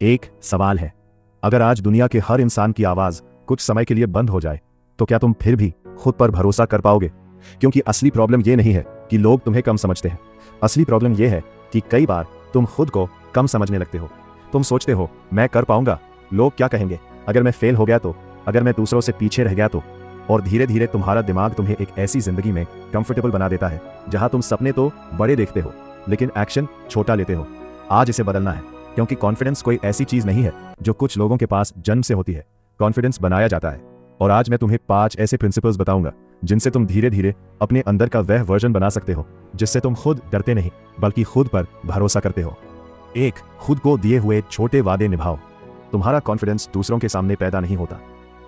एक सवाल है, अगर आज दुनिया के हर इंसान की आवाज कुछ समय के लिए बंद हो जाए तो क्या तुम फिर भी खुद पर भरोसा कर पाओगे? क्योंकि असली प्रॉब्लम यह नहीं है कि लोग तुम्हें कम समझते हैं। असली प्रॉब्लम यह है कि कई बार तुम खुद को कम समझने लगते हो। तुम सोचते हो, मैं कर पाऊंगा, लोग क्या कहेंगे, अगर मैं फेल हो गया तो, अगर मैं दूसरों से पीछे रह गया तो। और धीरे धीरे तुम्हारा दिमाग तुम्हें एक ऐसी जिंदगी में कंफर्टेबल बना देता है जहां तुम सपने तो बड़े देखते हो लेकिन एक्शन छोटा लेते हो। आज इसे बदलना है, क्योंकि कॉन्फिडेंस कोई ऐसी चीज नहीं है जो कुछ लोगों के पास जन्म से होती है। कॉन्फिडेंस बनाया जाता है। और आज मैं तुम्हें 5 ऐसे प्रिंसिपल्स बताऊंगा जिनसे तुम धीरे धीरे अपने अंदर का वह वर्जन बना सकते हो जिससे तुम खुद डरते नहीं बल्कि खुद पर भरोसा करते हो। 1, खुद को दिए हुए छोटे वादे निभाओ। तुम्हारा कॉन्फिडेंस दूसरों के सामने पैदा नहीं होता,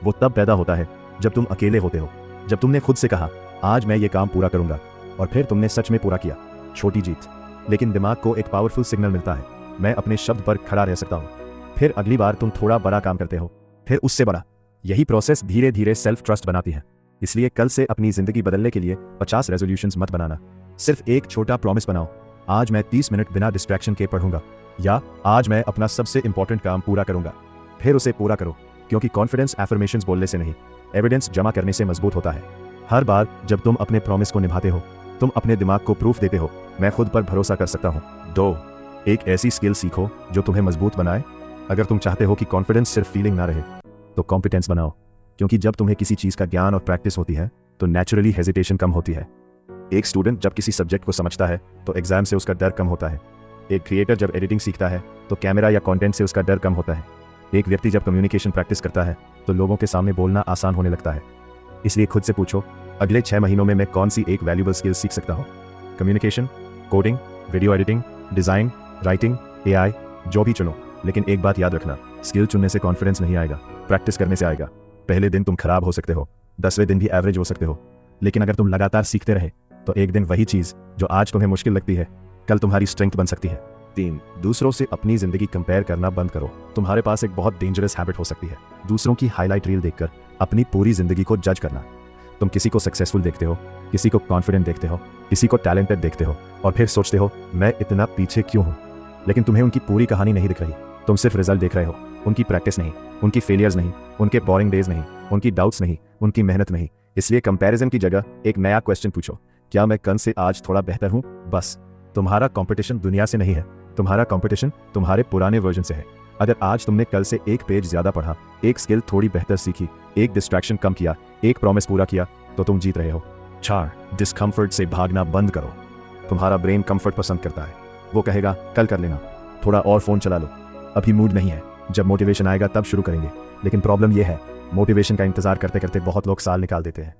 वो तब पैदा होता है जब तुम अकेले होते हो। जब तुमने खुद से कहा, आज मैं ये काम पूरा करूंगा, और फिर तुमने सच में पूरा किया। छोटी जीत, लेकिन दिमाग को एक पावरफुल सिग्नल मिलता है, मैं अपने शब्द पर खड़ा रह सकता हूं। फिर अगली बार तुम थोड़ा बड़ा काम करते हो, फिर उससे बड़ा। यही प्रोसेस धीरे धीरे सेल्फ ट्रस्ट बनाती है। इसलिए कल से अपनी जिंदगी बदलने के लिए 50 रेजोल्यूशंस मत बनाना, सिर्फ एक छोटा प्रॉमिस बनाओ। आज मैं 30 मिनट बिना डिस्ट्रैक्शन के पढ़ूंगा, या आज मैं अपना सबसे इंपॉर्टेंट काम पूरा करूंगा। फिर उसे पूरा करो, क्योंकि कॉन्फिडेंस एफर्मेशंस बोलने से नहीं, एविडेंस जमा करने से मजबूत होता है। हर बार जब तुम अपने प्रॉमिस को निभाते हो, तुम अपने दिमाग को प्रूफ देते हो, मैं खुद पर भरोसा कर सकता हूं। 2, एक ऐसी स्किल सीखो जो तुम्हें मजबूत बनाए। अगर तुम चाहते हो कि कॉन्फिडेंस सिर्फ फीलिंग ना रहे तो कॉम्पिटेंस बनाओ, क्योंकि जब तुम्हें किसी चीज का ज्ञान और प्रैक्टिस होती है तो नेचुरली हेजिटेशन कम होती है। एक स्टूडेंट जब किसी सब्जेक्ट को समझता है तो एग्जाम से उसका डर कम होता है। एक क्रिएटर जब एडिटिंग सीखता है तो कैमरा या कंटेंट से उसका डर कम होता है। एक व्यक्ति जब कम्युनिकेशन प्रैक्टिस करता है तो लोगों के सामने बोलना आसान होने लगता है। इसलिए खुद से पूछो, अगले 6 महीनों में मैं कौन सी एक वैल्यूएबल स्किल सीख सकता हूँ? Communication, coding, video editing, design, writing, AI, जो भी चुनो। लेकिन एक बात याद रखना, स्किल चुनने से कॉन्फिडेंस नहीं आएगा, प्रैक्टिस करने से आएगा। पहले दिन तुम खराब हो सकते हो, 10वें दिन भी एवरेज हो सकते हो, लेकिन अगर तुम लगातार सीखते रहे तो एक दिन वही चीज जो आज तुम्हें मुश्किल लगती है कल तुम्हारी स्ट्रेंथ बन सकती है। 3, दूसरों से अपनी जिंदगी कंपेयर करना बंद करो। तुम्हारे पास एक बहुत डेंजरस हैबिट हो सकती है, दूसरों की हाईलाइट रील देखकर अपनी पूरी जिंदगी को जज करना। तुम किसी को सक्सेसफुल देखते हो, किसी को कॉन्फिडेंट देखते हो, किसी को टैलेंटेड देखते हो, और फिर सोचते हो, मैं इतना पीछे क्यों हूं? लेकिन तुम्हें उनकी पूरी कहानी नहीं दिख रही, तुम सिर्फ रिजल्ट देख रहे हो। उनकी प्रैक्टिस नहीं, उनकी फेलियर्स नहीं, उनके बोरिंग डेज नहीं, उनकी डाउट्स नहीं, उनकी मेहनत नहीं। इसलिए कंपैरिजन की जगह एक नया क्वेश्चन पूछो, क्या मैं कल से आज थोड़ा बेहतर हूं? बस। तुम्हारा कंपटीशन दुनिया से नहीं है, तुम्हारा कंपटीशन तुम्हारे पुराने वर्जन से है। अगर आज तुमने कल से एक पेज ज्यादा पढ़ा, एक स्किल थोड़ी बेहतर सीखी, एक डिस्ट्रैक्शन कम किया, एक प्रॉमिस पूरा किया, तो तुम जीत रहे हो। 4, डिस्कम्फर्ट से भागना बंद करो। तुम्हारा ब्रेन कंफर्ट पसंद करता है, वो कहेगा कल कर लेना, थोड़ा और फोन चला लो, अभी मूड नहीं है, जब मोटिवेशन आएगा तब शुरू करेंगे। लेकिन प्रॉब्लम यह है, मोटिवेशन का इंतजार करते करते बहुत लोग साल निकाल देते हैं।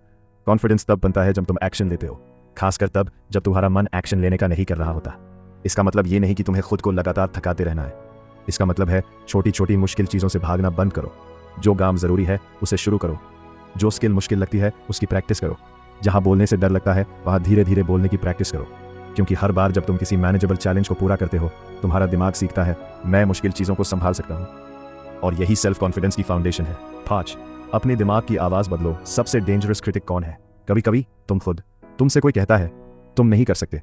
कॉन्फिडेंस तब बनता है जब तुम एक्शन लेते हो, खासकर तब जब तुम्हारा मन एक्शन लेने का नहीं कर रहा होता। इसका मतलब ये नहीं कि तुम्हें खुद को लगातार थकाते रहना है, इसका मतलब है छोटी छोटी मुश्किल चीजों से भागना बंद करो। जो काम जरूरी है उसे शुरू करो, जो स्किल मुश्किल लगती है उसकी प्रैक्टिस करो, जहां बोलने से डर लगता है वहां धीरे धीरे बोलने की प्रैक्टिस करो। क्योंकि हर बार जब तुम किसी मैनेजेबल चैलेंज को पूरा करते हो, तुम्हारा दिमाग सीखता है, मैं मुश्किल चीजों को संभाल सकता हूं। और यही सेल्फ कॉन्फिडेंस की फाउंडेशन है। 5, अपने दिमाग की आवाज बदलो। सबसे डेंजरस क्रिटिक कौन है? कभी कभी तुम खुद। तुमसे कोई कहता है तुम नहीं कर सकते,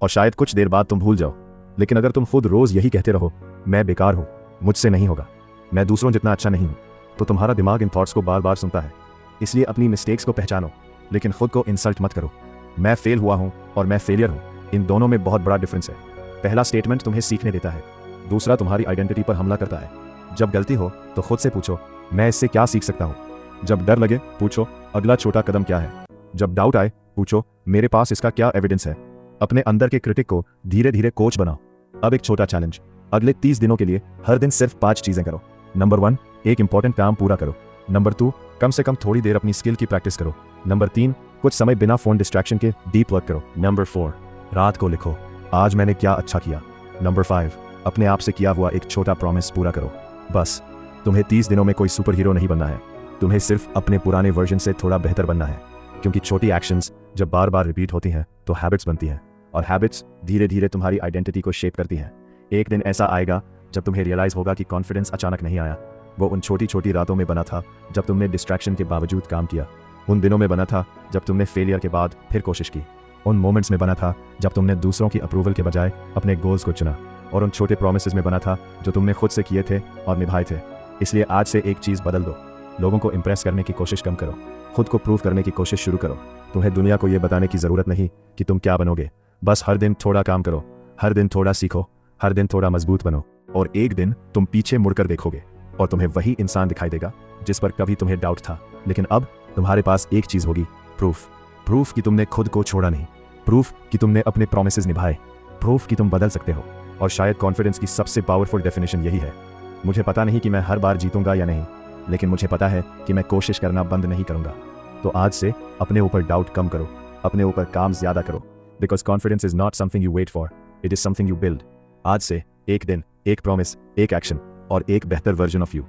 और शायद कुछ देर बाद तुम भूल जाओ। लेकिन अगर तुम खुद रोज यही कहते रहो, मैं बेकार हूं, मुझसे नहीं होगा, मैं दूसरों जितना अच्छा नहीं हूं, तो तुम्हारा दिमाग इन थॉट्स को बार बार सुनता है। इसलिए अपनी मिस्टेक्स को पहचानो, लेकिन खुद को इंसल्ट मत करो। मैं फेल हुआ हूं और मैं फेलियर हूं, इन दोनों में बहुत बड़ा डिफरेंस है। पहला स्टेटमेंट तुम्हें सीखने देता है, दूसरा तुम्हारी आइडेंटिटी पर हमला करता है। जब गलती हो तो खुद से पूछो, मैं इससे क्या सीख सकता हूं? जब डर लगे, पूछो, अगला छोटा कदम क्या है? जब डाउट आए, पूछो, मेरे पास इसका क्या एविडेंस है? अपने अंदर के क्रिटिक को धीरे धीरे कोच बनाओ। अब एक छोटा चैलेंज, अगले 30 दिनों के लिए हर दिन सिर्फ 5 चीजें करो। नंबर 1, एक इंपॉर्टेंट काम पूरा करो। नंबर 2, कम से कम थोड़ी देर अपनी स्किल की प्रैक्टिस करो। नंबर 3, कुछ समय बिना फोन डिस्ट्रैक्शन के डीप वर्क करो। नंबर 4, रात को लिखो, आज मैंने क्या अच्छा किया। नंबर 5, अपने आप से किया हुआ एक छोटा प्रॉमिस पूरा करो। बस। तुम्हें 30 दिनों में कोई सुपर हीरो नहीं बनना है, तुम्हें सिर्फ अपने पुराने वर्जन से थोड़ा बेहतर बनना है। क्योंकि छोटी एक्शंस जब बार बार रिपीट होती हैं तो हैबिट्स बनती हैं, और हैबिट्स धीरे धीरे तुम्हारी आइडेंटिटी को शेप करती हैं। एक दिन ऐसा आएगा जब तुम्हें रियलाइज होगा कि कॉन्फिडेंस अचानक नहीं आया, वो उन छोटी छोटी रातों में बना था जब तुमने डिस्ट्रैक्शन के बावजूद काम किया, उन दिनों में बना था जब तुमने फेलियर के बाद फिर कोशिश की, उन मोमेंट्स में बना था जब तुमने दूसरों की अप्रूवल के बजाय अपने गोल्स को चुना, और उन छोटे प्रोमिसेस में बना था जो तुमने खुद से किए थे और निभाए थे। इसलिए आज से एक चीज़ बदल दो, लोगों को इम्प्रेस करने की कोशिश कम करो, खुद को प्रूव करने की कोशिश शुरू करो। तुम्हें दुनिया को यह बताने की ज़रूरत नहीं कि तुम क्या बनोगे, बस हर दिन थोड़ा काम करो, हर दिन थोड़ा सीखो, हर दिन थोड़ा मजबूत बनो, और एक दिन तुम पीछे मुड़कर देखोगे और तुम्हें वही इंसान दिखाई देगा जिस पर कभी तुम्हें डाउट था। लेकिन अब तुम्हारे पास एक चीज़ होगी, प्रूफ कि तुमने खुद को छोड़ा नहीं, प्रूफ कि तुमने अपने प्रोमिसेस निभाए, प्रूफ कि तुम बदल सकते हो। और शायद कॉन्फिडेंस की सबसे पावरफुल डेफिनेशन यही है। मुझे पता नहीं कि मैं हर बार जीतूंगा या नहीं, लेकिन मुझे पता है कि मैं कोशिश करना बंद नहीं करूंगा। तो आज से अपने ऊपर डाउट कम करो, अपने ऊपर काम ज्यादा करो, because confidence is not something you wait for, it is something you build. आज से एक दिन, एक प्रॉमिस, एक एक्शन और एक बेहतर वर्जन ऑफ यू।